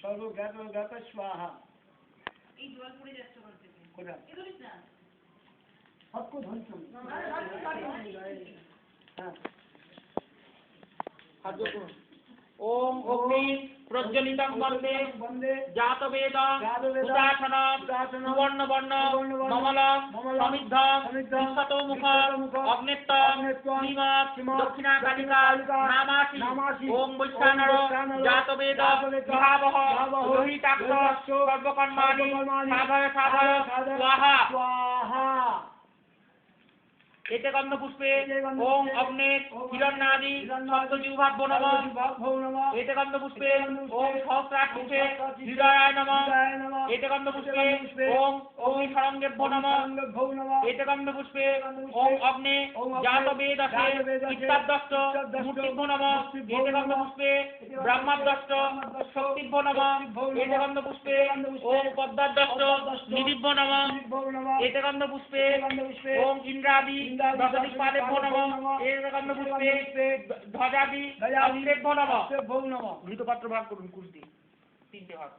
সর্বজ্ঞাত জ্ঞাত স্বাহা। এই জল পড়ে যাচ্ছে ওখান থেকে। কোথায়? এ ধরিস না। সবকো ধরছো। হ্যাঁ। খাদ্য করুন। ওম অগ্নি প্রজ্বলিতং বন্দে জাতবেদং উদাসনং সুবর্ণবর্ণ মমলং সমিদ্ধং বিশ্বতো মুখং অগ্নিত্বং শ্রীমৎ দক্ষিণাকালিকা নামাসি ওম বৈশ্বানর জাতবেদ বিভাবহ রোহিতাক্ষ সর্বকর্মাণি সাধয় সাধয় স্বাহা। এতে গন্ধ পুষ্পে ওম অগ্নে হিরণ্যাদি সপ্তজিহ্বাভ্য নমঃ। এতে গন্ধ পুষ্পে ওম সহস্রাক্ষে হৃদয়ায় নমঃ। এতে গন্ধ পুষ্পে ওম অগ্নি সরঙ্গেভ্য নমঃ। এতে গন্ধ পুষ্পে ওম অগ্নে জাতবেদসে ইত্যাদষ্ট মূর্তিভ্য নমঃ। এতে গন্ধ পুষ্পে ব্রহ্মাদষ্ট শক্তিভ্য নমঃ। এতে গন্ধ পুষ্পে ওম পদ্মাদষ্ট নিধিভ্য নমঃ। এতে গন্ধ পুষ্পে ওম ইন্দ্রাদি দশদিক্পালেভ্যো নমঃ। এতে গন্ধ পুষ্পে ধ্বজাদি অস্ত্রেভ্যো নমঃ। ঘৃতপাত্র ভাগ করুন 20 দিন 3টে ভাগ।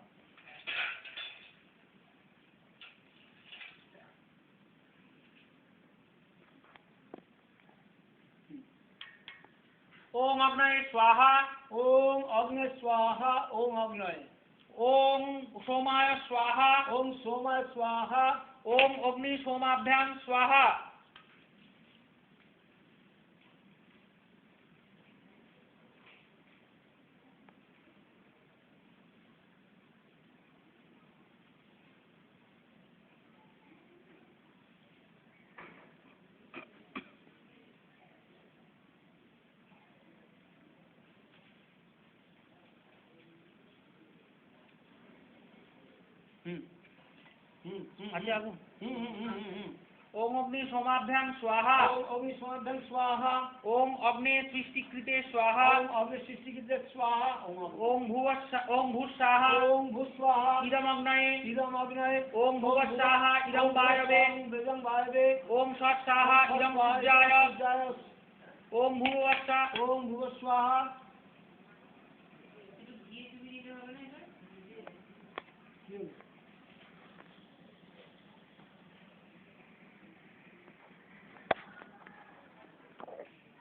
ওম অগ্নয়ে স্বাহা। ওম অগ্নে স্বাহা। ওম অগ্নয়ে। ওম সোমায় স্বাহা। ওম সোমায় স্বাহা। ওম অগ্নি সোমাভ্যাং স্বাহা। আচ্ছা আগুন। ওম অগ্নি সোমাভ্যাং স্বাহা। ওম অগ্নি সোমাভ্যাং স্বাহা। ওম অগ্নি সৃষ্টিকৃতে স্বাহা। ওম অগ্নি সৃষ্টিকৃতে স্বাহা। ওম ভূস্বাহা। ওম ভূস্বাহা। ইদম অগ্নয়ে। ইদম অগ্নয়ে। ওম ভুবস্বাহা ইদম বায়বে। ইদম বায়বে। ওম স্বস্বাহা ইদম সূর্যায়। ওম ভুবস্বাহা। ওম ভুবস্বাহা। একটু ঘি চুবিয়ে দিতে হবে না এটা?